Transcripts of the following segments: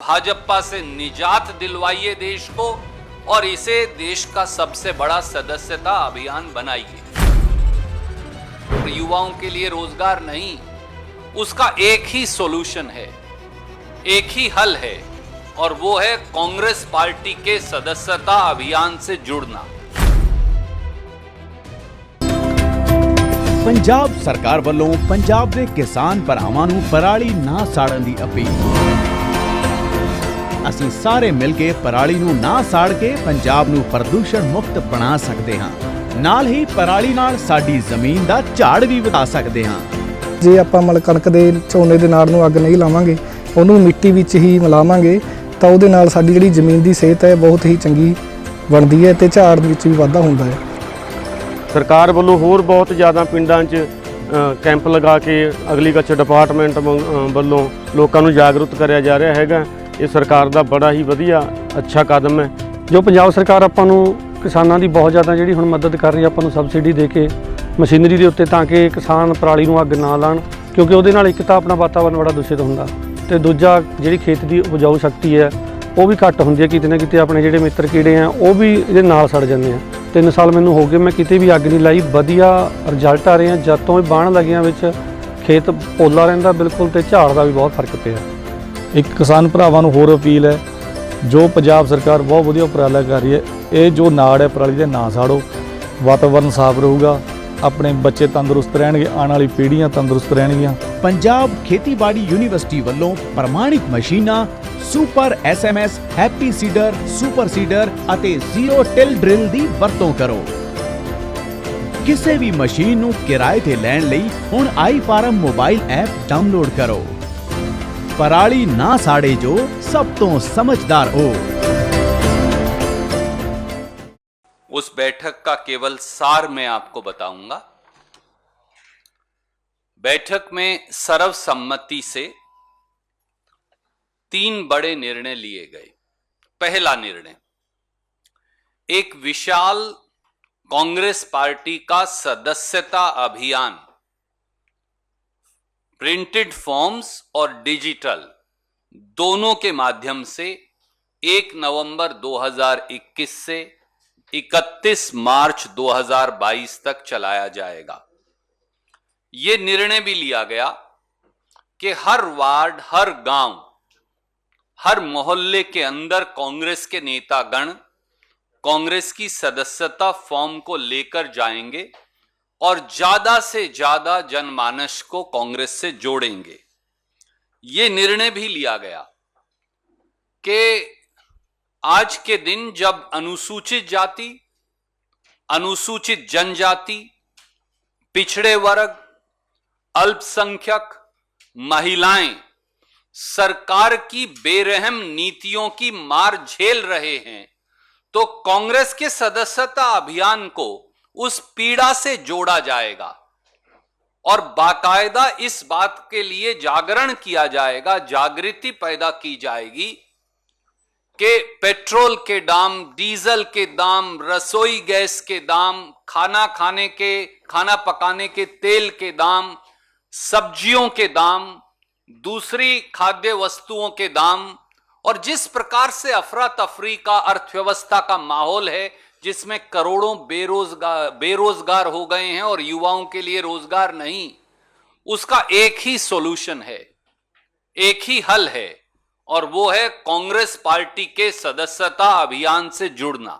भाजपा से निजात दिलवाइए देश को और इसे देश का सबसे बड़ा सदस्यता अभियान बनाइए। युवाओं के लिए रोजगार नहीं, उसका एक ही सॉल्यूशन है, एक ही हल है और वो है कांग्रेस पार्टी के सदस्यता अभियान से जुड़ना। पंजाब सरकार ਵੱਲੋਂ पंजाब ਦੇ किसान ਭਰਾਵਾਂ ਨੂੰ ਪਰਾਲੀ ਨਾ ਸਾੜਨ ਦੀ ਅਪੀਲ। ਅਸੀਂ ਸਾਰੇ ਮਿਲ ਕੇ ਪਰਾਲੀ ਨੂੰ ਨਾ ਸਾੜ ਕੇ ਪੰਜਾਬ ਨੂੰ ਪ੍ਰਦੂਸ਼ਣ ਮੁਕਤ ਬਣਾ ਸਕਦੇ ਹਾਂ। ਨਾਲ ਹੀ ਪਰਾਲੀ ਨਾਲ ਸਾਡੀ ਜ਼ਮੀਨ ਦਾ ਝਾੜ ਵੀ ਵਧਾ ਸਕਦੇ ਹਾਂ। ਜੇ ਆਪਾਂ ਕਣਕ ਦੇ ਝੋਨੇ ਦੇ ਨਾੜ ਨੂੰ ਅੱਗ ਨਹੀਂ ਲਾਵਾਂਗੇ, ਉਹਨੂੰ ਮਿੱਟੀ ਵਿੱਚ ਹੀ ਮਿਲਾਵਾਂਗੇ ਤਾਂ ਉਹਦੇ ਨਾਲ ਸਾਡੀ ਜਿਹੜੀ ਜ਼ਮੀਨ ਦੀ ਸਿਹਤ ਹੈ ਬਹੁਤ ਹੀ ਚੰਗੀ ਬਣਦੀ ਹੈ ਤੇ ਝਾੜ ਵਿੱਚ ਵੀ ਵਾਧਾ ਹੁੰਦਾ ਹੈ। ਸਰਕਾਰ ਵੱਲੋਂ ਹੋਰ ਬਹੁਤ ਜ਼ਿਆਦਾ ਪਿੰਡਾਂ 'ਚ ਕੈਂਪ ਲਗਾ ਕੇ ਐਗਰੀਕਲਚਰ ਡਿਪਾਰਟਮੈਂਟ ਵੱਲੋਂ ਲੋਕਾਂ ਨੂੰ ਜਾਗਰੂਕ ਕਰਿਆ ਜਾ ਰਿਹਾ ਹੈਗਾ। ਇਹ ਸਰਕਾਰ ਦਾ ਬੜਾ ਹੀ ਵਧੀਆ ਅੱਛਾ ਕਦਮ ਹੈ ਜੋ ਪੰਜਾਬ ਸਰਕਾਰ ਆਪਾਂ ਨੂੰ ਕਿਸਾਨਾਂ ਦੀ ਬਹੁਤ ਜ਼ਿਆਦਾ ਜਿਹੜੀ ਹੁਣ ਮਦਦ ਕਰ ਰਹੀ ਹੈ, ਆਪਾਂ ਨੂੰ ਸਬਸਿਡੀ ਦੇ ਕੇ ਮਸ਼ੀਨਰੀ ਦੇ ਉੱਤੇ, ਤਾਂ ਕਿ ਕਿਸਾਨ ਪਰਾਲੀ ਨੂੰ ਅੱਗ ਨਾ ਲਾਣ, ਕਿਉਂਕਿ ਉਹਦੇ ਨਾਲ ਇੱਕ ਤਾਂ ਆਪਣਾ ਵਾਤਾਵਰਨ ਬੜਾ ਦੂਸ਼ਿਤ ਹੁੰਦਾ ਤੇ ਦੂਜਾ ਜਿਹੜੀ ਖੇਤ ਦੀ ਉਪਜਾਊ ਸ਼ਕਤੀ ਹੈ ਉਹ ਵੀ ਘੱਟ ਹੁੰਦੀ ਹੈ। ਕਿਤੇ ਨਾ ਕਿਤੇ ਆਪਣੇ ਜਿਹੜੇ ਮਿੱਤਰ ਕੀੜੇ ਆ ਉਹ ਵੀ ਇਹਦੇ ਨਾਲ ਸੜ ਜਾਂਦੇ ਆ। 3 ਸਾਲ ਮੈਨੂੰ ਹੋ ਗਏ, ਮੈਂ ਕਿਤੇ ਵੀ ਅੱਗ ਨਹੀਂ ਲਾਈ, ਵਧੀਆ ਰਿਜ਼ਲਟ ਆ ਰਹੇ ਆ। ਜਦ ਤੋਂ ਇਹ ਬਾਣ ਲੱਗਿਆਂ ਵਿੱਚ ਖੇਤ ਪੋਲਾ ਰਹਿੰਦਾ ਬਿਲਕੁਲ ਤੇ ਝਾੜ ਦਾ ਵੀ ਬਹੁਤ ਫਰਕ ਪਿਆ। ਇੱਕ ਕਿਸਾਨ ਭਰਾਵਾਂ ਨੂੰ ਹੋਰ ਅਪੀਲ ਹੈ, ਜੋ ਪੰਜਾਬ ਸਰਕਾਰ ਬਹੁਤ ਵਧੀਆ ਉਪਰਾਲਾ ਕਰ ਰਹੀ ਹੈ, ਇਹ ਜੋ ਨਾੜ ਹੈ ਪਰਾਲੀ ਦੇ ਨਾ ਸਾੜੋ, ਵਾਤਾਵਰਨ ਸਾਫ਼ ਰਹੂਗਾ, ਆਪਣੇ ਬੱਚੇ ਤੰਦਰੁਸਤ ਰਹਿਣਗੇ, ਆਉਣ ਵਾਲੀ ਪੀੜ੍ਹੀਆਂ ਤੰਦਰੁਸਤ ਰਹਿਣਗੀਆਂ। ਪੰਜਾਬ ਖੇਤੀਬਾੜੀ ਯੂਨੀਵਰਸਿਟੀ ਵੱਲੋਂ ਪ੍ਰਮਾਣਿਤ ਮਸ਼ੀਨਾਂ super SMS, happy seeder, super seeder ਅਤੇ ਜ਼ੀਰੋ ਟਿਲ ਡਰਿਲ ਦੀ ਵਰਤੋਂ ਕਰੋ। ਕਿਸੇ ਵੀ ਮਸ਼ੀਨ ਨੂੰ ਕਿਰਾਏ ਤੇ ਲੈਣ ਲਈ ਹੁਣ ਆਈ ਫਾਰਮ मोबाइल ऐप डाउनलोड करो। पराली ना साड़े जो सब तो समझदार हो। उस बैठक का केवल सार मैं आपको बताऊंगा। बैठक में सर्वसम्मति से 3 बड़े निर्णय लिए गए। पहला निर्णय, एक विशाल कांग्रेस पार्टी का सदस्यता अभियान प्रिंटेड फॉर्म्स और डिजिटल दोनों के माध्यम से 1 नवंबर 2021 से 31 मार्च 2022 तक चलाया जाएगा। यह निर्णय भी लिया गया कि हर वार्ड, हर गांव, हर मोहल्ले के अंदर कांग्रेस के नेतागण कांग्रेस की सदस्यता फॉर्म को लेकर जाएंगे और ज्यादा से ज्यादा जनमानस को कांग्रेस से जोड़ेंगे। यह निर्णय भी लिया गया कि आज के दिन जब अनुसूचित जाति, अनुसूचित जनजाति, पिछड़े वर्ग, अल्पसंख्यक, महिलाएं सरकार की बेरहम नीतियों की मार झेल रहे हैं, तो कांग्रेस के सदस्यता अभियान को उस पीड़ा से जोड़ा जाएगा और बाकायदा इस बात के लिए जागरण किया जाएगा, जागृति पैदा की जाएगी कि पेट्रोल के दाम, डीजल के दाम, रसोई गैस के दाम, खाना पकाने के तेल के दाम, सब्जियों के दाम, दूसरी खाद्य वस्तुओं के दाम, और जिस प्रकार से अफरा तफरी का अर्थव्यवस्था का माहौल है, जिसमें करोड़ों बेरोजगार हो गए हैं और युवाओं के लिए रोजगार नहीं, उसका एक ही सॉल्यूशन है, एक ही हल है और वो है कांग्रेस पार्टी के सदस्यता अभियान से जुड़ना।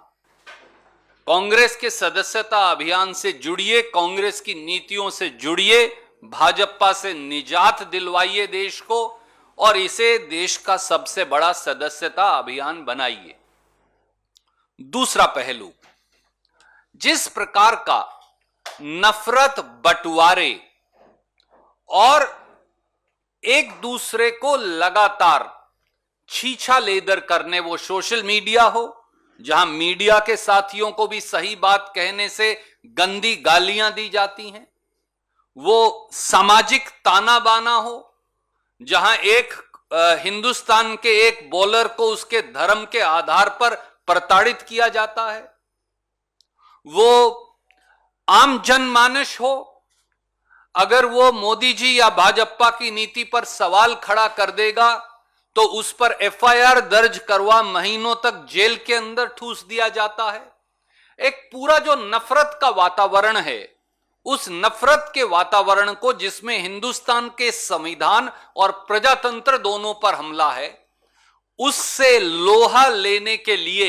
कांग्रेस के सदस्यता अभियान से जुड़िए, कांग्रेस की नीतियों से जुड़िए, भाजपा से निजात दिलवाइए देश को और इसे देश का सबसे बड़ा सदस्यता अभियान बनाइए। दूसरा पहलू, जिस प्रकार का नफरत, बंटवारे और एक दूसरे को लगातार छीछा लेदर करने, वो सोशल मीडिया हो, जहां मीडिया के साथियों को भी सही बात कहने से गंदी गालियां दी जाती हैं, वो सामाजिक ताना बाना हो, जहां एक हिंदुस्तान के एक बॉलर को उसके धर्म के आधार पर प्रताड़ित किया जाता है, वो आम जनमानस हो, अगर वो मोदी जी या भाजपा की नीति पर सवाल खड़ा कर देगा तो उस पर एफआईआर दर्ज करवा महीनों तक जेल के अंदर ठूस दिया जाता है। एक पूरा जो नफरत का वातावरण है, उस नफरत के वातावरण को, जिसमें हिंदुस्तान के संविधान और प्रजातंत्र दोनों पर हमला है, उससे लोहा लेने के लिए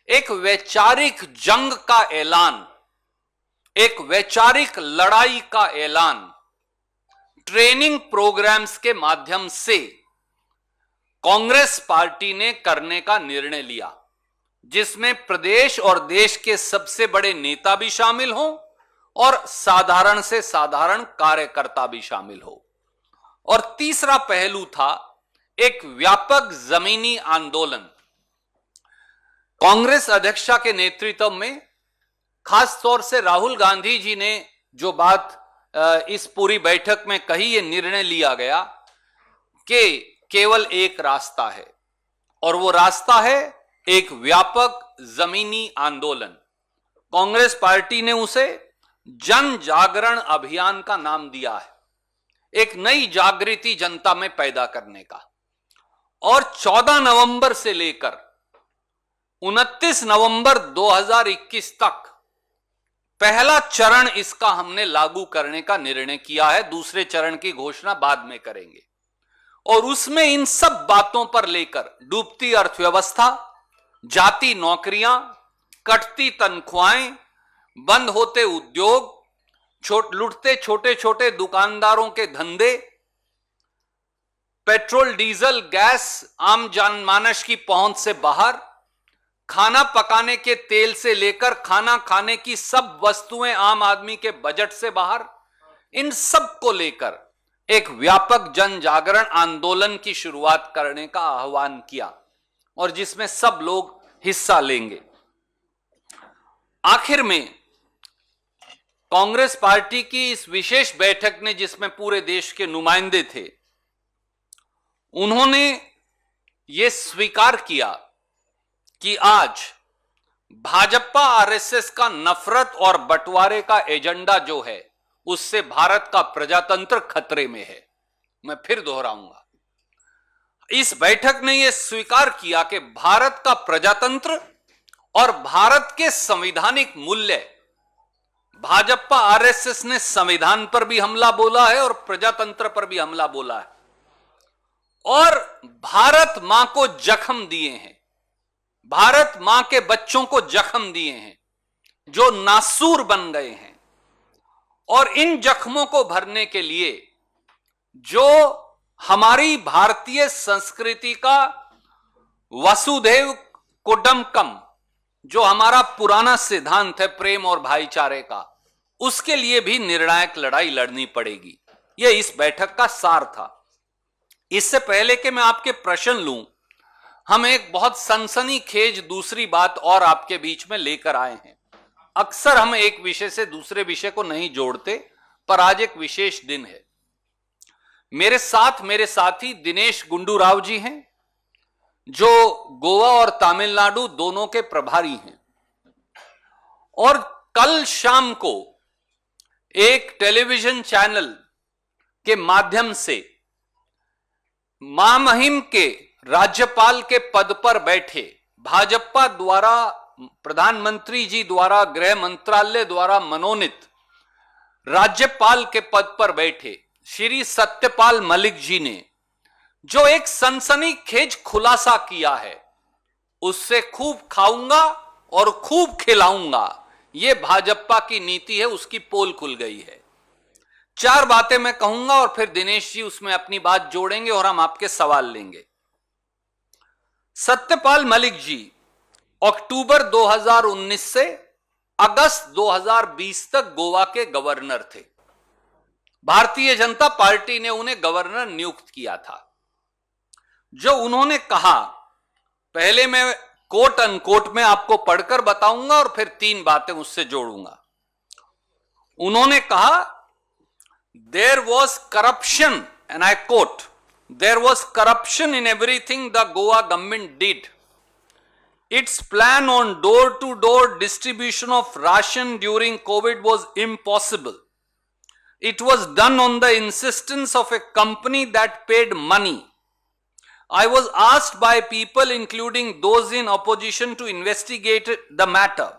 एक वैचारिक जंग का ऐलान, एक वैचारिक लड़ाई का ऐलान ट्रेनिंग प्रोग्राम्स के माध्यम से कांग्रेस पार्टी ने करने का निर्णय लिया, जिसमें प्रदेश और देश के सबसे बड़े नेता भी शामिल हों और साधारण से साधारण कार्यकर्ता भी शामिल हो। और तीसरा पहलू था एक व्यापक जमीनी आंदोलन। कांग्रेस अध्यक्षा के नेतृत्व में, खास तौर से राहुल गांधी जी ने जो बात इस पूरी बैठक में कही, ये निर्णय लिया गया कि केवल एक रास्ता है, और वो रास्ता है एक व्यापक जमीनी आंदोलन। कांग्रेस पार्टी ने उसे जन जागरण अभियान का नाम दिया है, एक नई जागृति जनता में पैदा करने का। और 14 नवंबर से लेकर 29 नवंबर 2021 तक पहला चरण इसका हमने लागू करने का निर्णय किया है। दूसरे चरण की घोषणा बाद में करेंगे। और उसमें इन सब बातों पर लेकर डूबती अर्थव्यवस्था, जाती नौकरियां, कटती तनख्वाहें, बंद होते उद्योग, लुटते छोटे छोटे दुकानदारों के धंधे, पेट्रोल डीजल गैस आम जनमानस की पहुंच से बाहर, खाना पकाने के तेल से लेकर खाना खाने की सब वस्तुएं आम आदमी के बजट से बाहर, इन सब को लेकर एक व्यापक जन जागरण आंदोलन की शुरुआत करने का आह्वान किया, और जिसमें सब लोग हिस्सा लेंगे। आखिर में कांग्रेस पार्टी की इस विशेष बैठक ने, जिसमें पूरे देश के नुमाइंदे थे, उन्होंने यह स्वीकार किया कि आज भाजपा आरएसएस का नफरत और बंटवारे का एजेंडा जो है, उससे भारत का प्रजातंत्र खतरे में है। मैं फिर दोहराऊंगा, इस बैठक ने यह स्वीकार किया कि भारत का प्रजातंत्र और भारत के संवैधानिक मूल्य, भाजपा आरएसएस ने संविधान पर भी हमला बोला है और प्रजातंत्र पर भी हमला बोला है, और भारत मां को जख्म दिए हैं, भारत मां के बच्चों को जख्म दिए हैं जो नासूर बन गए हैं। और इन जख्मों को भरने के लिए जो हमारी भारतीय संस्कृति का वसुधैव कुटुंबकम, जो हमारा पुराना सिद्धांत है प्रेम और भाईचारे का, उसके लिए भी निर्णायक लड़ाई लड़नी पड़ेगी। यह इस बैठक का सार था। इससे पहले कि मैं आपके प्रश्न लूं, हम एक बहुत सनसनीखेज दूसरी बात और आपके बीच में लेकर आए हैं। अक्सर हम एक विषय से दूसरे विषय को नहीं जोड़ते, पर आज एक विशेष दिन है। मेरे साथ मेरे साथी दिनेश गुंडू राव जी हैं, जो गोवा और तमिलनाडु दोनों के प्रभारी हैं। और कल शाम को एक टेलीविजन चैनल के माध्यम से महामहिम के राज्यपाल के पद पर बैठे, भाजपा द्वारा, प्रधानमंत्री जी द्वारा, गृह मंत्रालय द्वारा मनोनीत राज्यपाल के पद पर बैठे श्री सत्यपाल मलिक जी ने जो एक सनसनीखेज खुलासा किया है, उससे खूब खाऊंगा और खूब खिलाऊंगा, यह भाजपा की नीति है, उसकी पोल खुल गई है। 4 बातें मैं कहूंगा और फिर दिनेश जी उसमें अपनी बात जोड़ेंगे और हम आपके सवाल लेंगे। सत्यपाल मलिक जी अक्टूबर 2019 से अगस्त 2020 तक गोवा के गवर्नर थे। भारतीय जनता पार्टी ने उन्हें गवर्नर नियुक्त किया था। जो उन्होंने कहा, पहले मैं कोट अनकोट में आपको पढ़कर बताऊंगा और फिर 3 बातें उससे जोड़ूंगा। उन्होंने कहा, there was corruption, and I quote, there was corruption in everything the Goa government did. Its plan on door-to-door distribution of ration during COVID was impossible. It was done on the insistence of a company that paid money. I was asked by people, including those in opposition, to investigate the matter.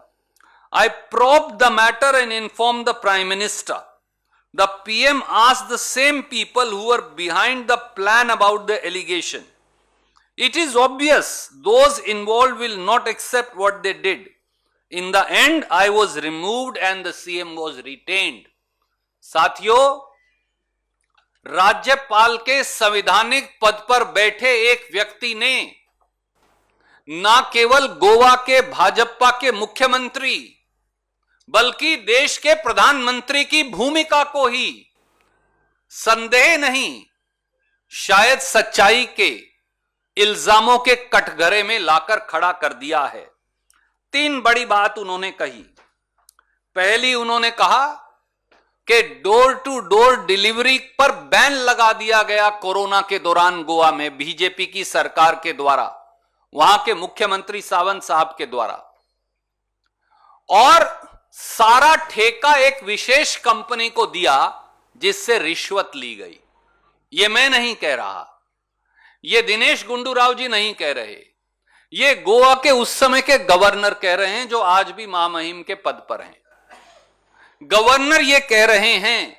I probed the matter and informed the Prime Minister. The PM asked the same people who were behind the plan about the allegation. It is obvious those involved will not accept what they did. In the end, I was removed and the CM was retained. साथियों, राज्यपाल के संवैधानिक पद पर बैठे एक व्यक्ति ने न केवल गोवा के भाजपा के मुख्यमंत्री बल्कि देश के प्रधानमंत्री की भूमिका को ही संदेह नहीं, शायद सच्चाई के इल्जामों के कटघरे में लाकर खड़ा कर दिया है। 3 बड़ी बात उन्होंने कही। पहली, उन्होंने कहा कि डोर टू डोर डिलीवरी पर बैन लगा दिया गया कोरोना के दौरान गोवा में बीजेपी की सरकार के द्वारा, वहां के मुख्यमंत्री सावंत साहब के द्वारा, और सारा ठेका एक विशेष कंपनी को दिया जिससे रिश्वत ली गई। यह मैं नहीं कह रहा, यह दिनेश गुंडू राव जी नहीं कह रहे, ये गोवा के उस समय के गवर्नर कह रहे हैं जो आज भी महामहिम के पद पर हैं। गवर्नर ये कह रहे हैं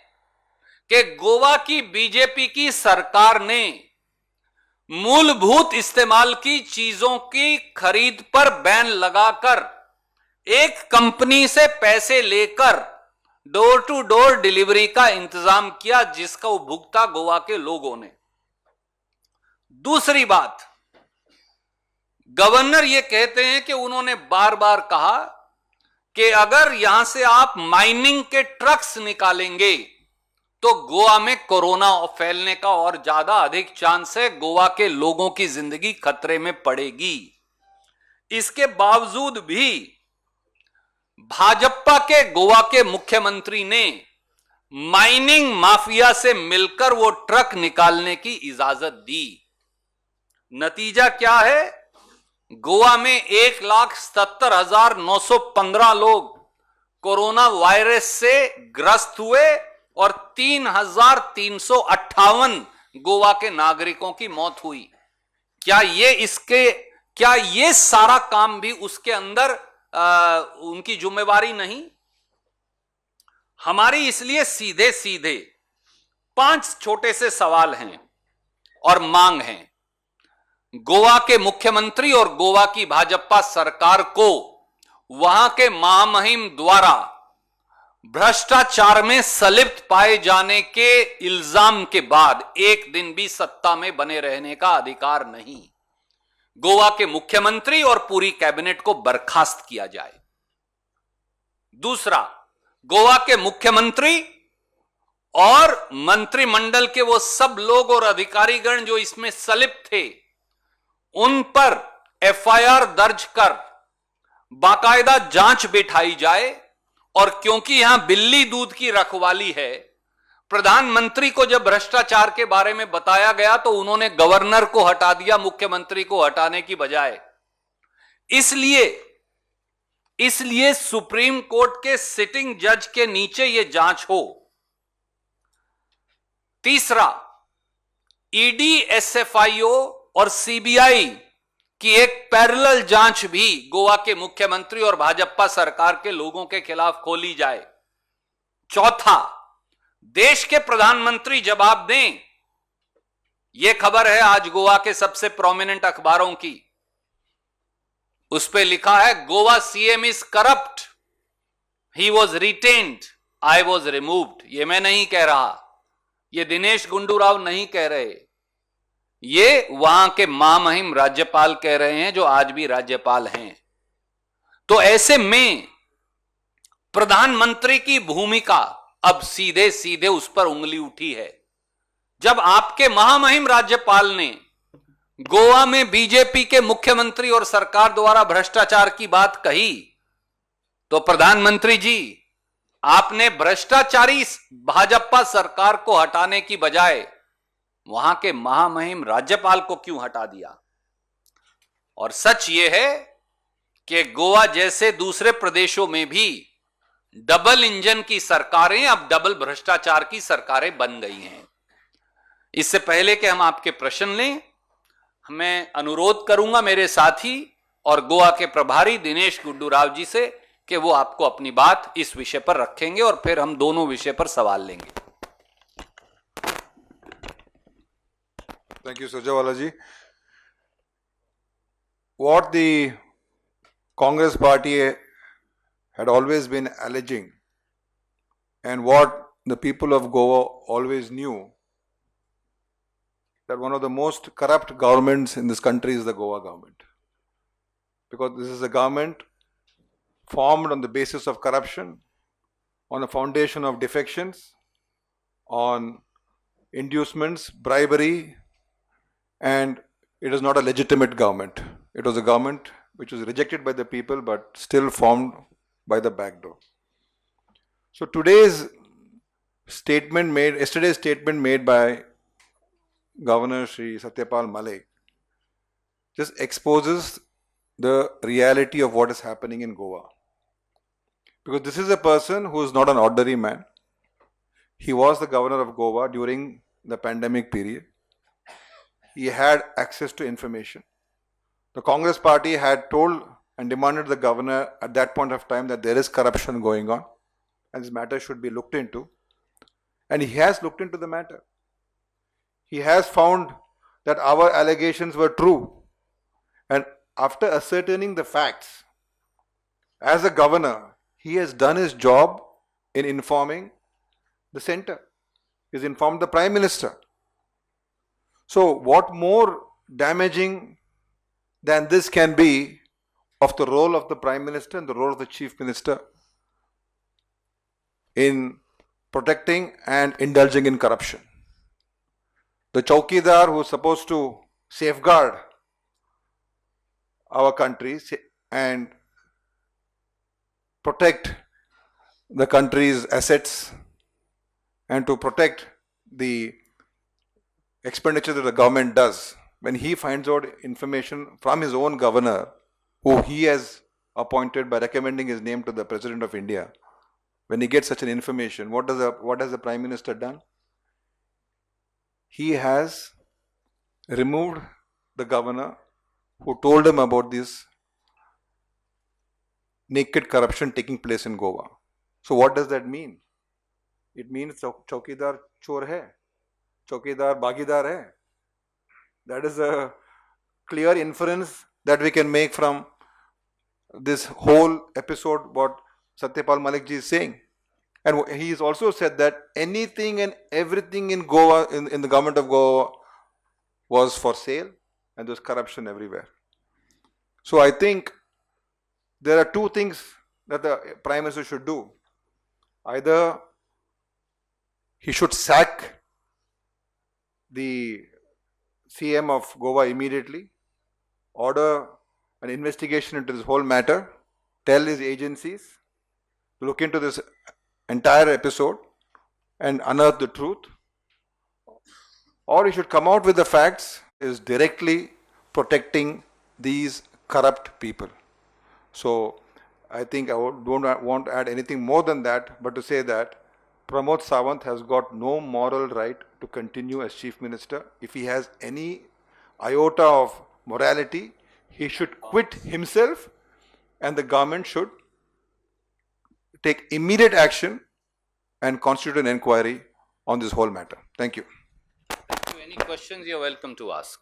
कि गोवा की बीजेपी की सरकार ने मूलभूत इस्तेमाल की चीजों की खरीद पर बैन लगाकर एक कंपनी से पैसे लेकर डोर टू डोर डिलीवरी का इंतजाम किया जिसका उपभोक्ता गोवा के लोगों ने। दूसरी बात, गवर्नर ये कहते हैं कि उन्होंने बार बार कहा कि अगर यहां से आप माइनिंग के ट्रक्स निकालेंगे तो गोवा में कोरोना फैलने का और ज्यादा अधिक चांस है, गोवा के लोगों की जिंदगी खतरे में पड़ेगी। इसके बावजूद भी भाजपा के गोवा के मुख्यमंत्री ने माइनिंग माफिया से मिलकर वो ट्रक निकालने की इजाजत दी। नतीजा क्या है? गोवा में 1,77,915 लोग कोरोना वायरस से ग्रस्त हुए और 3,358 गोवा के नागरिकों की मौत हुई। क्या ये सारा काम भी उसके अंदर उनकी जिम्मेवारी नहीं? हमारी इसलिए सीधे सीधे 5 छोटे से सवाल हैं और मांग हैं। गोवा के मुख्यमंत्री और गोवा की भाजपा सरकार को वहां के महामहिम द्वारा भ्रष्टाचार में संलिप्त पाए जाने के इल्जाम के बाद एक दिन भी सत्ता में बने रहने का अधिकार नहीं। गोवा के मुख्यमंत्री और पूरी कैबिनेट को बर्खास्त किया जाए। दूसरा, गोवा के मुख्यमंत्री और मंत्रिमंडल के वो सब लोग और अधिकारीगण जो इसमें संलिप्त थे, उन पर एफआईआर दर्ज कर बाकायदा जांच बिठाई जाए। और क्योंकि यहां बिल्ली दूध की रखवाली है, प्रधानमंत्री को जब भ्रष्टाचार के बारे में बताया गया तो उन्होंने गवर्नर को हटा दिया, मुख्यमंत्री को हटाने की बजाय। इसलिए सुप्रीम कोर्ट के सिटिंग जज के नीचे यह जांच हो। तीसरा, ईडी, एसएफआईओ और सीबीआई की एक पैरेलल जांच भी गोवा के मुख्यमंत्री और भाजपा सरकार के लोगों के खिलाफ खोली जाए। चौथा, देश के प्रधानमंत्री जवाब दें। यह खबर है आज गोवा के सबसे प्रोमिनेंट अखबारों की, उस पर लिखा है Goa CM is corrupt, he was retained, I was removed. यह मैं नहीं कह रहा, यह दिनेश गुंडू राव नहीं कह रहे, ये वहां के महामहिम राज्यपाल कह रहे हैं जो आज भी राज्यपाल हैं। तो ऐसे में प्रधानमंत्री की भूमिका अब सीधे सीधे उस पर उंगली उठी है। जब आपके महामहिम राज्यपाल ने गोवा में बीजेपी के मुख्यमंत्री और सरकार द्वारा भ्रष्टाचार की बात कही, तो प्रधानमंत्री जी, आपने भ्रष्टाचारी भाजपा सरकार को हटाने की बजाय वहां के महामहिम राज्यपाल को क्यों हटा दिया? और सच यह है कि गोवा जैसे दूसरे प्रदेशों में भी डबल इंजन की सरकारें अब डबल भ्रष्टाचार की सरकारें बन गई हैं। इससे पहले कि हम आपके प्रश्न लें, मैं अनुरोध करूंगा मेरे साथी और गोवा के प्रभारी दिनेश गुड्डू राव जी से कि वो आपको अपनी बात इस विषय पर रखेंगे और फिर हम दोनों विषय पर सवाल लेंगे। Thank you, Surjawala ji. What the Congress party had always been alleging, and what the people of Goa always knew, that one of the most corrupt governments in this country is the Goa government. Because this is a government formed on the basis of corruption, on a foundation of defections, on inducements, bribery, and it is not a legitimate government. It was a government which was rejected by the people but still formed by the back door. So yesterday's statement made by Governor Shri Satyapal Malik just exposes the reality of what is happening in Goa. Because this is a person who is not an ordinary man. He was the governor of Goa during the pandemic period. He had access to information. The Congress party had told and demanded the governor at that point of time that there is corruption going on and this matter should be looked into. And he has looked into the matter. He has found that our allegations were true. And after ascertaining the facts, as a governor, he has done his job in informing the center. He has informed the Prime Minister. So what more damaging than this can be of the role of the Prime Minister and the role of the Chief Minister in protecting and indulging in corruption? The Chowkidar who is supposed to safeguard our country and protect the country's assets and to protect the expenditure that the government does, when he finds out information from his own governor, who he has appointed by recommending his name to the President of India, when he gets such an information, what has the Prime Minister done? He has removed the governor who told him about this naked corruption taking place in Goa. So what does that mean? It means Chowkidar chor hai, Chowkidar bagidar hai. That is a clear inference that we can make from this whole episode what Satyapal Malik ji is saying. And he has also said that anything and everything in Goa, in the government of Goa, was for sale and there was corruption everywhere. So I think there are two things that the Prime Minister should do. Either he should sack the CM of Goa immediately, order an investigation into this whole matter, tell his agencies to look into this entire episode and unearth the truth, or he should come out with the facts is directly protecting these corrupt people. So I think I don't want to add anything more than that, but to say that Pramod Sawant has got no moral right to continue as Chief Minister. If he has any iota of morality, he should quit himself and the government should take immediate action and constitute an inquiry on this whole matter. Thank you. Thank you. Any questions you're welcome to ask.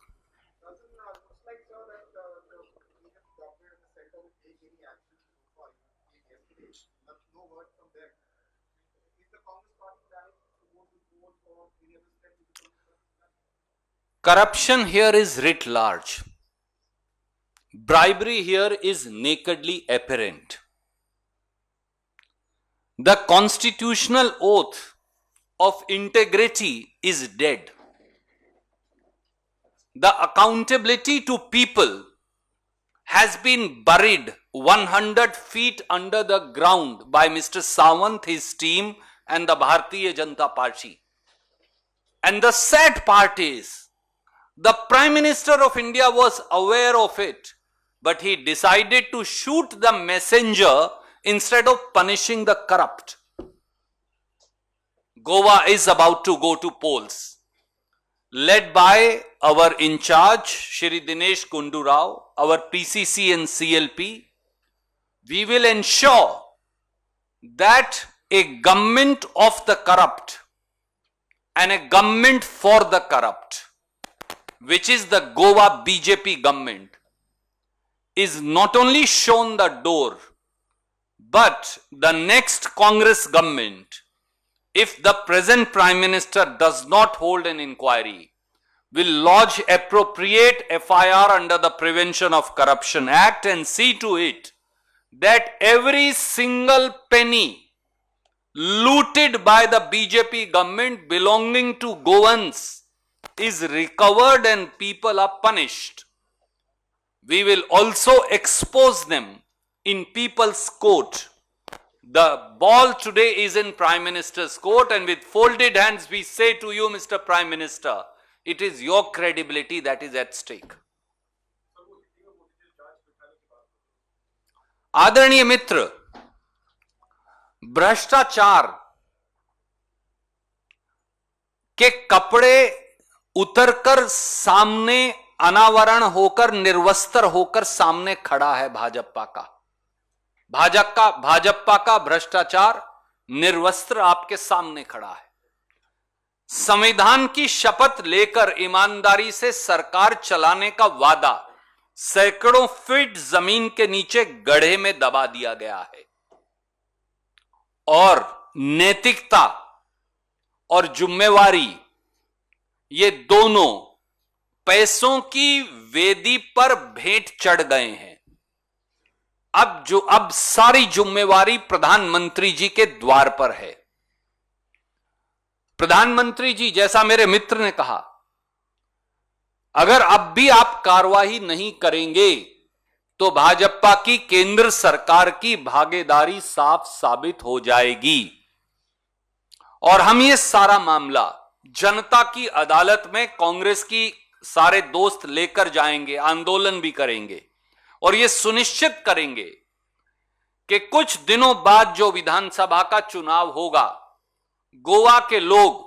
Corruption here is writ large. Bribery here is nakedly apparent. The constitutional oath of integrity is dead. The accountability to people has been buried 100 feet under the ground by Mr. Sawant, his team, and the Bharatiya Janata Party. And the sad part is, the Prime Minister of India was aware of it, but he decided to shoot the messenger instead of punishing the corrupt. Goa is about to go to polls. led by our in charge, Shri Dinesh Kundu Rao, our PCC and CLP, we will ensure that a government of the corrupt and a government for the corrupt, which is the Goa BJP government, is not only shown the door, but the next Congress government, if the present Prime Minister does not hold an inquiry, will lodge appropriate FIR under the Prevention of Corruption Act and see to it that every single penny looted by the BJP government belonging to Goans is recovered and people are punished. We will also expose them in people's court. The ball today is in Prime Minister's court, and with folded hands we say to you, Mr. Prime Minister, it is your credibility that is at stake. आदरणीय मित्र, भ्रष्टाचार के कपड़े उतरकर सामने अनावरण होकर निर्वस्त्र होकर सामने खड़ा है भाजपा का। भाजपा का भ्रष्टाचार निर्वस्त्र आपके सामने खड़ा है। संविधान की शपथ लेकर ईमानदारी से सरकार चलाने का वादा सैकड़ों फीट जमीन के नीचे गड्ढे में दबा दिया गया है और नैतिकता और जिम्मेवारी ये दोनों पैसों की वेदी पर भेंट चढ़ गए हैं। अब सारी जिम्मेवारी प्रधानमंत्री जी के द्वार पर है। प्रधानमंत्री जी, जैसा मेरे मित्र ने कहा, अगर अब भी आप कार्रवाई नहीं करेंगे तो भाजपा की केंद्र सरकार की भागीदारी साफ साबित हो जाएगी और हम ये सारा मामला जनता की अदालत में कांग्रेस की सारे दोस्त लेकर जाएंगे, आंदोलन भी करेंगे और ये सुनिश्चित करेंगे कि कुछ दिनों बाद जो विधानसभा का चुनाव होगा, गोवा के लोग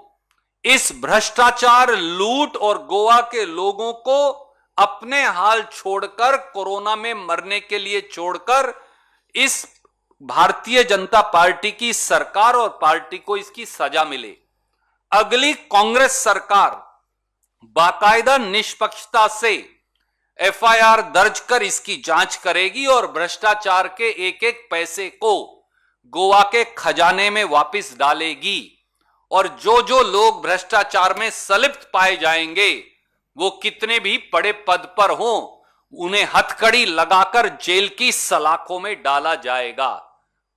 इस भ्रष्टाचार, लूट और गोवा के लोगों को अपने हाल छोड़कर, कोरोना में मरने के लिए छोड़कर, इस भारतीय जनता पार्टी की सरकार और पार्टी को इसकी सजा मिले। अगली कांग्रेस सरकार बाकायदा निष्पक्षता से एफआईआर दर्ज कर इसकी जांच करेगी और भ्रष्टाचार के एक एक पैसे को गोवा के खजाने में वापस डालेगी और जो जो लोग भ्रष्टाचार में संलिप्त पाए जाएंगे, वो कितने भी बड़े पद पर हों, उन्हें हथकड़ी लगाकर जेल की सलाखों में डाला जाएगा।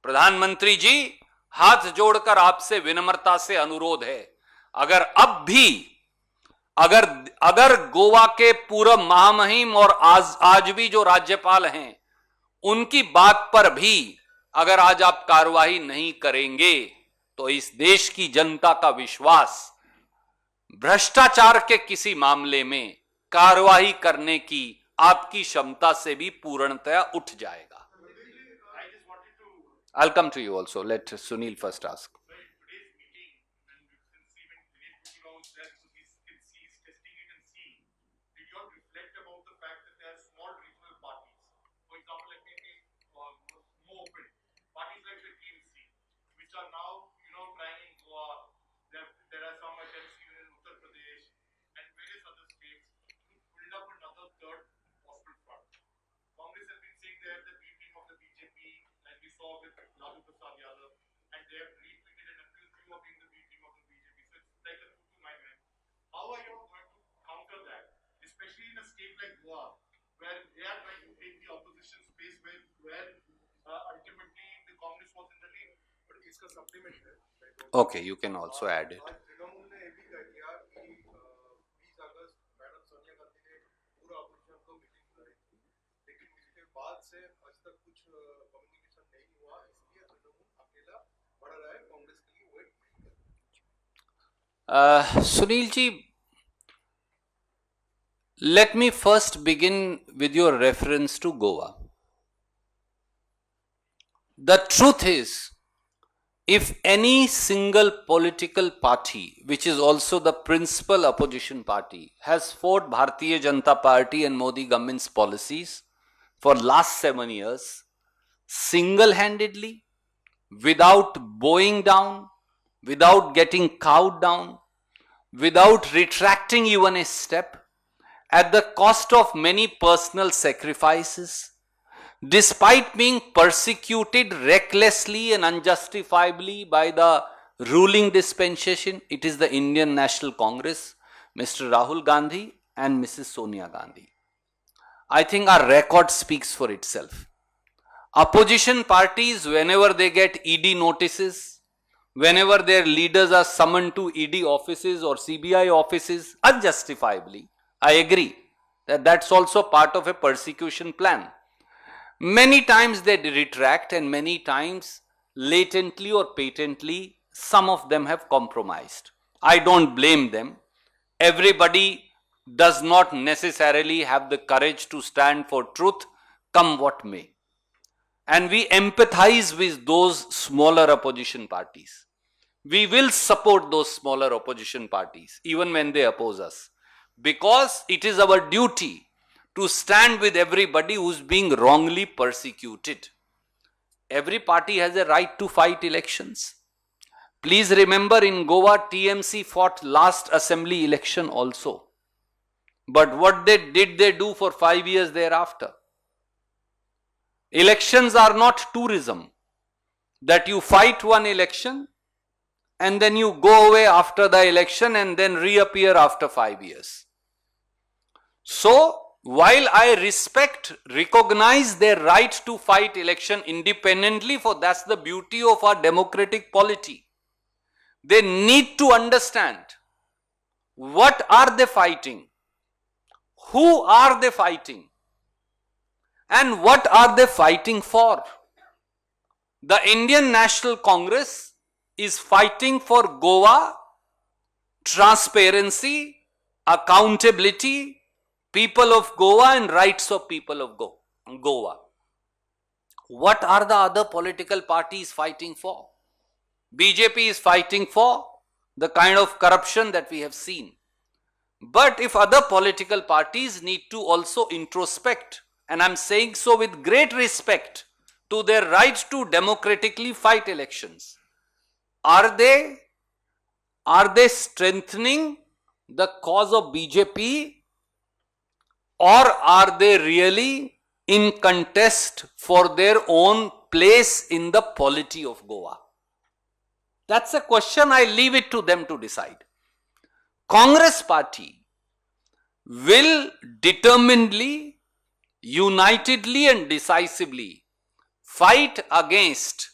प्रधानमंत्री जी, हाथ जोड़कर आपसे विनम्रता से अनुरोध है, अगर अब भी अगर गोवा के पूर्व महामहिम और आज भी जो राज्यपाल हैं, उनकी बात पर भी अगर आज आप कार्रवाई नहीं करेंगे तो इस देश की जनता का विश्वास भ्रष्टाचार के किसी मामले में कार्रवाई करने की आपकी क्षमता से भी पूर्णतया उठ जाएगा। I'll come to you also. Let Sunil first ask. Okay, you can also add it. Sunil ji, let me first begin with your reference to Goa. The truth is if any single political party, which is also the principal opposition party, has fought Bharatiya Janata Party and Modi government's policies for last 7 years, single-handedly, without bowing down, without getting cowed down, without retracting even a step, at the cost of many personal sacrifices, despite being persecuted recklessly and unjustifiably by the ruling dispensation, it is the Indian National Congress, Mr. Rahul Gandhi and Mrs. Sonia Gandhi. I think our record speaks for itself. Opposition parties, whenever they get ED notices, whenever their leaders are summoned to ED offices or CBI offices unjustifiably, I agree that that's also part of a persecution plan. Many times they retract, and many times latently or patently some of them have compromised. I don't blame them. Everybody does not necessarily have the courage to stand for truth, come what may. And we empathize with those smaller opposition parties. We will support those smaller opposition parties even when they oppose us, because it is our duty to stand with everybody who is being wrongly persecuted. Every party has a right to fight elections. Please remember, in Goa, TMC fought last assembly election also. But what did they do for 5 years thereafter? Elections are not tourism, that you fight one election and then you go away after the election and then reappear after 5 years. So, while I recognize their right to fight election independently, for that's the beauty of our democratic polity, they need to understand what are they fighting, who are they fighting, and what are they fighting for. The Indian National Congress is fighting for Goa, transparency, accountability, people of Goa and rights of people of Goa. What are the other political parties fighting for? BJP is fighting for the kind of corruption that we have seen. But if other political parties need to also introspect, and I'm saying so with great respect to their right to democratically fight elections, are they strengthening the cause of BJP, or are they really in contest for their own place in the polity of Goa? That's a question. I leave it to them to decide. Congress party will determinedly, unitedly and decisively fight against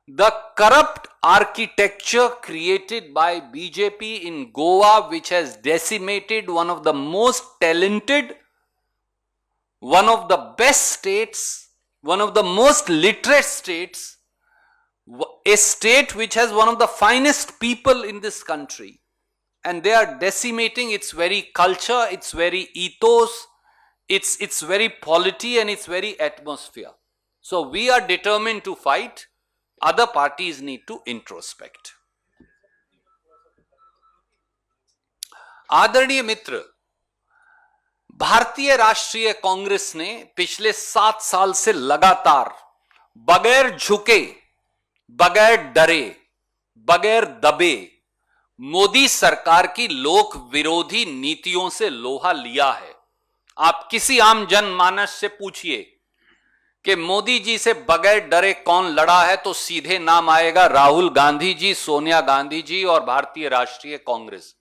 the corrupt architecture created by BJP in Goa, which has decimated one of the most talented, one of the best states, one of the most literate states, a state which has one of the finest people in this country. And they are decimating its very culture, its very ethos, its very polity and its very atmosphere. So we are determined to fight. Other parties need to introspect. आदरणीय मित्र, भारतीय राष्ट्रीय कांग्रेस ने पिछले 7 साल से लगातार बगैर झुके, बगैर डरे, बगैर दबे मोदी सरकार की लोक विरोधी नीतियों से लोहा लिया है। आप किसी आम जनमानस से पूछिए कि मोदी जी से बगैर डरे कौन लड़ा है, तो सीधे नाम आएगा राहुल गांधी जी, सोनिया गांधी जी और भारतीय राष्ट्रीय कांग्रेस।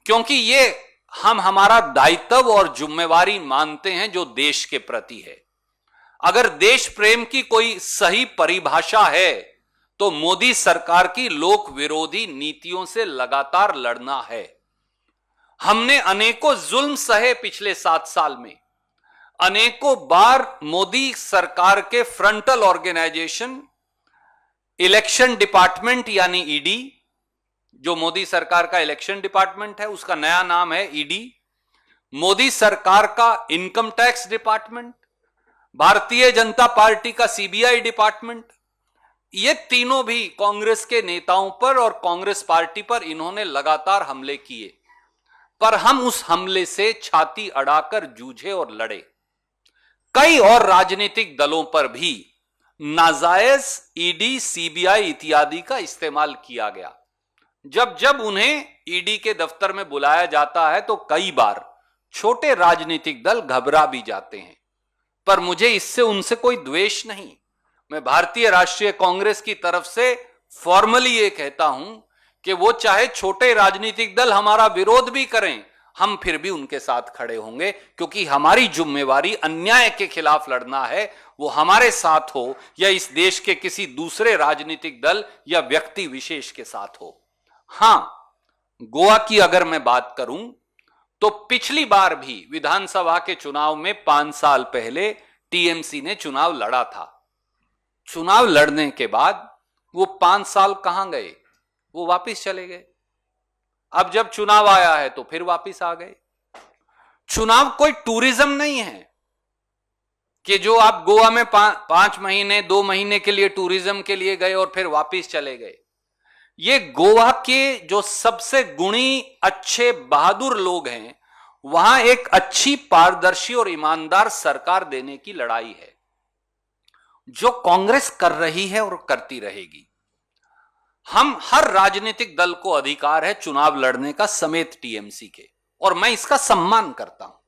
क्योंकि ये हम हमारा दायित्व और जिम्मेवारी मानते हैं जो देश के प्रति है। अगर देश प्रेम की कोई सही परिभाषा है तो मोदी सरकार की लोक विरोधी नीतियों से लगातार लड़ना है। हमने अनेकों जुल्म सहे पिछले 7 साल में। अनेकों बार मोदी सरकार के फ्रंटल ऑर्गेनाइजेशन, इलेक्शन डिपार्टमेंट यानी ईडी, जो मोदी सरकार का इलेक्शन डिपार्टमेंट है उसका नया नाम है ईडी, मोदी सरकार का income tax department, Bharatiya Janata party का सीबीआई डिपार्टमेंट, ये तीनों भी कांग्रेस के नेताओं पर और कांग्रेस पार्टी पर इन्होंने लगातार हमले किए, पर हम उस हमले से छाती अड़ाकर जूझे और लड़े। कई और राजनीतिक दलों पर भी नाजायज ईडी, सीबीआई इत्यादि का इस्तेमाल किया गया। जब जब उन्हें ईडी के दफ्तर में बुलाया जाता है तो कई बार छोटे राजनीतिक दल घबरा भी जाते हैं, पर मुझे इससे उनसे कोई द्वेष नहीं। मैं भारतीय राष्ट्रीय कांग्रेस की तरफ से फॉर्मली ये कहता हूं कि वो चाहे छोटे राजनीतिक दल हमारा विरोध भी करें, हम फिर भी उनके साथ खड़े होंगे, क्योंकि हमारी जिम्मेवारी अन्याय के खिलाफ लड़ना है, वो हमारे साथ हो या इस देश के किसी दूसरे राजनीतिक दल या व्यक्ति विशेष के साथ हो। हां, गोवा की अगर मैं बात करूं तो पिछली बार भी विधानसभा के चुनाव में 5 साल पहले टीएमसी ने चुनाव लड़ा था। चुनाव लड़ने के बाद वो 5 साल कहां गए? वो वापस चले गए। अब जब चुनाव आया है तो फिर वापस आ गए। चुनाव कोई टूरिज्म नहीं है कि जो आप गोवा में 5 महीने 2 महीने के लिए टूरिज्म के लिए गए और फिर वापस चले गए। ये गोवा के जो सबसे गुणी, अच्छे, बहादुर लोग हैं, वहां एक अच्छी, पारदर्शी और ईमानदार सरकार देने की लड़ाई है, जो कांग्रेस कर रही है और करती रहेगी। हम हर राजनीतिक दल को अधिकार है चुनाव लड़ने का, समेत टीएमसी के, और मैं इसका सम्मान करता हूं,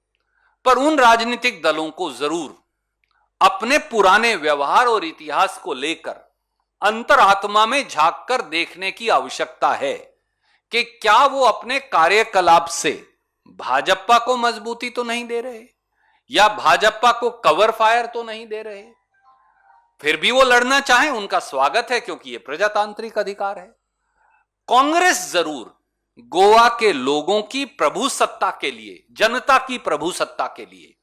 पर उन राजनीतिक दलों को जरूर अपने पुराने व्यवहार और इतिहास को लेकर अंतरात्मा में झांककर देखने की आवश्यकता है कि क्या वो अपने कार्यकलाप से भाजपा को मजबूती तो नहीं दे रहे, या भाजपा को कवर फायर तो नहीं दे रहे। फिर भी वो लड़ना चाहे, उनका स्वागत है, क्योंकि ये प्रजातांत्रिक अधिकार है। कांग्रेस जरूर गोवा के लोगों की प्रभुसत्ता के लिए, जनता की प्रभुसत्ता के लिए,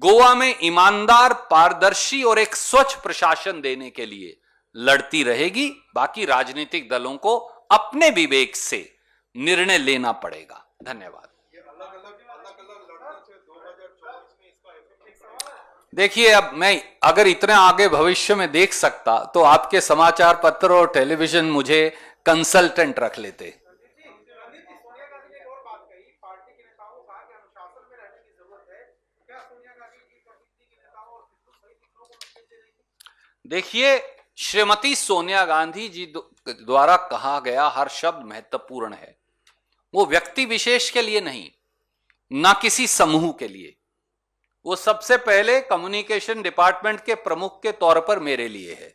गोवा में ईमानदार, पारदर्शी और एक स्वच्छ प्रशासन देने के लिए लड़ती रहेगी। बाकी राजनीतिक दलों को अपने विवेक से निर्णय लेना पड़ेगा। धन्यवाद। देखिए, अब मैं अगर इतने आगे भविष्य में देख सकता तो आपके समाचार पत्र और टेलीविजन मुझे कंसल्टेंट रख लेते। देखिए, श्रीमती सोनिया गांधी जी द्वारा कहा गया हर शब्द महत्वपूर्ण है। वो व्यक्ति विशेष के लिए नहीं, ना किसी समूह के लिए, वो सबसे पहले कम्युनिकेशन डिपार्टमेंट के प्रमुख के तौर पर मेरे लिए है।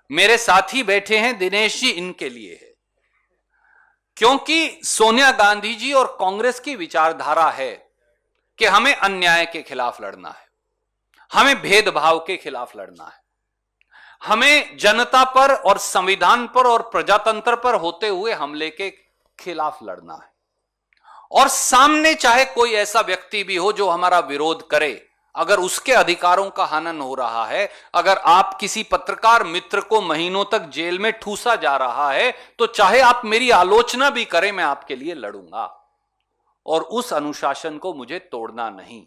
मेरे साथी बैठे हैं दिनेश जी, इनके लिए है, क्योंकि सोनिया गांधी जी और कांग्रेस की विचारधारा है कि हमें अन्याय के खिलाफ लड़ना है, हमें भेदभाव के खिलाफ लड़ना है, हमें जनता पर और संविधान पर और प्रजातंत्र पर होते हुए हमले के खिलाफ लड़ना है। और सामने चाहे कोई ऐसा व्यक्ति भी हो जो हमारा विरोध करे, अगर उसके अधिकारों का हनन हो रहा है, अगर आप किसी पत्रकार मित्र को महीनों तक जेल में ठूसा जा रहा है, तो चाहे आप मेरी आलोचना भी करें, मैं आपके लिए लड़ूंगा। और उस अनुशासन को मुझे तोड़ना नहीं,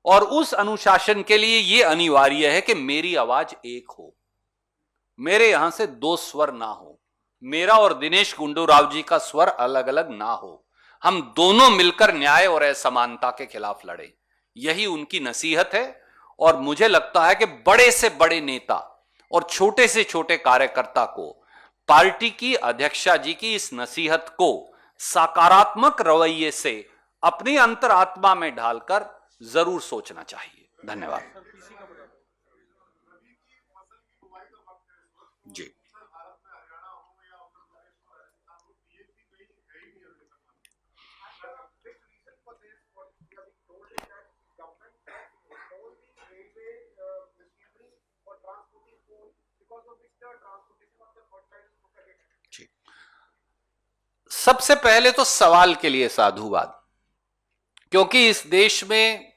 और उस अनुशासन के लिए यह अनिवार्य है कि मेरी आवाज एक हो, मेरे यहां से 2 स्वर ना हो, मेरा और दिनेश गुंडूराव जी का स्वर अलग अलग ना हो। हम दोनों मिलकर न्याय और असमानता के खिलाफ लड़े, यही उनकी नसीहत है। और मुझे लगता है कि बड़े से बड़े नेता और छोटे से छोटे कार्यकर्ता को पार्टी की अध्यक्षा जी की इस नसीहत को सकारात्मक रवैये से अपनी अंतरात्मा में ढालकर जरूर सोचना चाहिए। धन्यवाद जी। सबसे पहले तो सवाल के लिए साधुवाद, क्योंकि इस देश में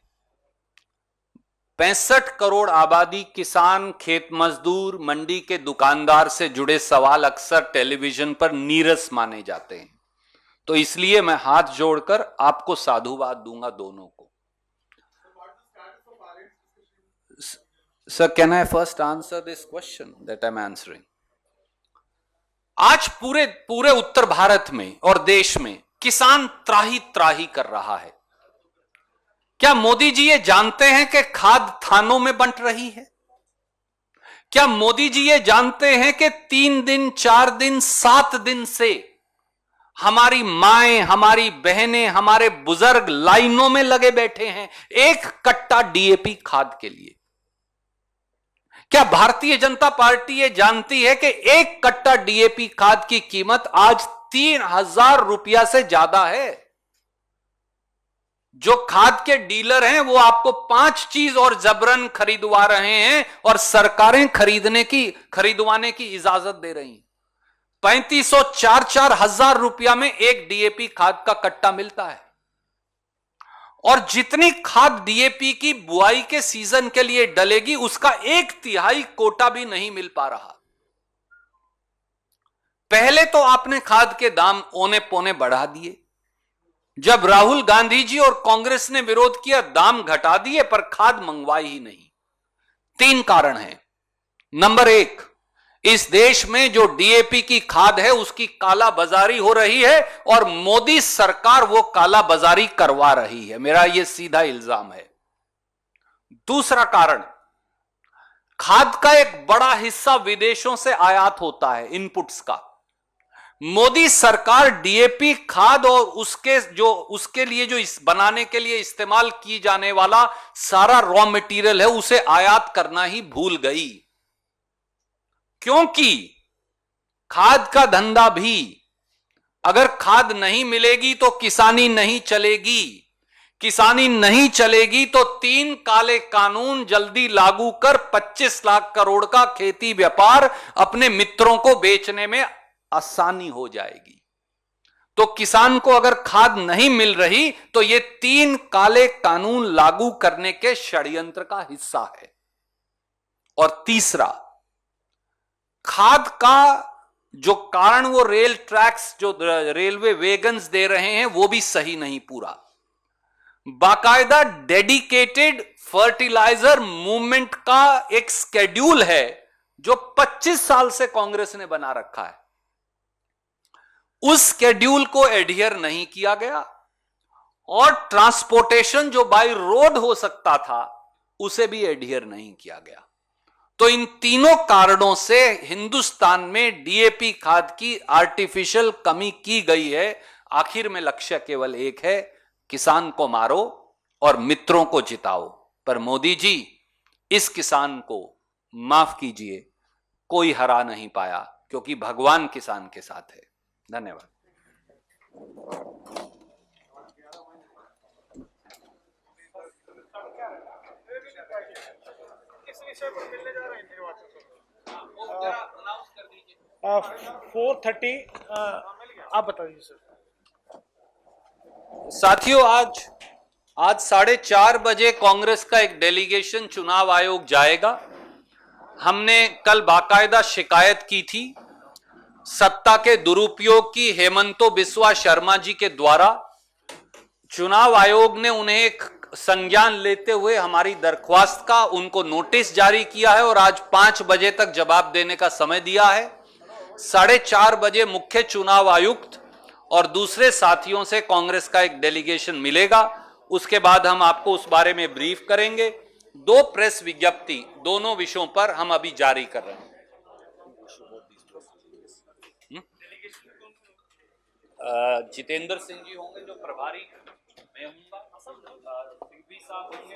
65 करोड़ आबादी, किसान, खेत मजदूर, मंडी के दुकानदार से जुड़े सवाल अक्सर टेलीविजन पर नीरस माने जाते हैं। तो इसलिए मैं हाथ जोड़कर आपको साधुवाद दूंगा दोनों को। Sir, can I first answer this question that I'm answering? आज पूरे पूरे उत्तर भारत में और देश में किसान त्राही त्राही कर रहा है। क्या मोदी जी ये जानते हैं कि खाद थानों में बंट रही है? क्या मोदी जी ये जानते हैं कि 3 दिन 4 दिन 7 दिन से हमारी माएं, हमारी बहनें, हमारे बुजुर्ग लाइनों में लगे बैठे हैं एक कट्टा डीएपी खाद के लिए? क्या भारतीय जनता पार्टी ये जानती है कि एक कट्टा डीएपी खाद की कीमत आज 3,000 रुपया से ज्यादा है? जो खाद के डीलर हैं वो आपको 5 चीज और जबरन खरीदवा रहे हैं और सरकारें खरीदवाने की इजाजत दे रही हैं। 3,500 4-4 हजार रुपया में एक डीएपी खाद का कट्टा मिलता है और जितनी खाद डीएपी की बुआई के सीजन के लिए डलेगी उसका 1/3 कोटा भी नहीं मिल पा रहा। पहले तो आपने खाद के दाम औने पौने बढ़ा दिए, जब राहुल गांधी जी और कांग्रेस ने विरोध किया दाम घटा दिए पर खाद मंगवाई ही नहीं। 3 कारण हैं। नंबर 1, इस देश में जो डीएपी की खाद है उसकी काला बाजारी हो रही है और मोदी सरकार वो काला बाजारी करवा रही है, मेरा यह सीधा इल्जाम है। दूसरा कारण, खाद का एक बड़ा हिस्सा विदेशों से आयात होता है, इनपुट्स का। मोदी सरकार डीएपी खाद और उसके लिए जो इस बनाने के लिए इस्तेमाल की जाने वाला सारा रॉ मटेरियल है उसे आयात करना ही भूल गई, क्योंकि खाद का धंधा भी, अगर खाद नहीं मिलेगी तो किसानी नहीं चलेगी, किसानी नहीं चलेगी तो 3 काले कानून जल्दी लागू कर 25 लाख करोड़ का खेती व्यापार अपने मित्रों को बेचने में आसानी हो जाएगी। तो किसान को अगर खाद नहीं मिल रही तो ये 3 काले कानून लागू करने के षड्यंत्र का हिस्सा है। और तीसरा, खाद का जो कारण वो रेल ट्रैक्स, जो रेलवे वैगन्स दे रहे हैं वो भी सही नहीं पूरा। बाकायदा डेडिकेटेड फर्टिलाइजर मूवमेंट का एक स्केड्यूल है जो 25 साल से कांग्रेस ने बना रखा है, उस स्केड्यूल को एडहियर नहीं किया गया और ट्रांसपोर्टेशन जो बाय रोड हो सकता था उसे भी एडहियर नहीं किया गया। तो इन तीनों कारणों से हिंदुस्तान में डीएपी खाद की आर्टिफिशियल कमी की गई है। आखिर में लक्ष्य केवल एक है, किसान को मारो और मित्रों को जिताओ। पर मोदी जी, इस किसान को माफ कीजिए, कोई हरा नहीं पाया, क्योंकि भगवान किसान के साथ है। धन्यवाद। किस विषय पर मिलने जा रहे हैं निर्वाचन? 4:30 आप बताइए सर। साथियों, आज 4:30 बजे कांग्रेस का एक डेलीगेशन चुनाव आयोग जाएगा। हमने कल बाकायदा शिकायत की थी सत्ता के दुरुपयोग की हेमंतो बिस्वा शर्मा जी के द्वारा। चुनाव आयोग ने उन्हें एक संज्ञान लेते हुए हमारी दरख्वास्त का उनको नोटिस जारी किया है और आज 5 बजे तक जवाब देने का समय दिया है। 4:30 बजे मुख्य चुनाव आयुक्त और दूसरे साथियों से कांग्रेस का एक डेलीगेशन मिलेगा। उसके बाद हम आपको उस बारे में ब्रीफ करेंगे। 2 प्रेस विज्ञप्ति दोनों विषयों पर हम अभी जारी कर रहे हैं। जितेंद्र सिंह जी होंगे जो प्रभारी, मैं हूँगा, साहब होंगे,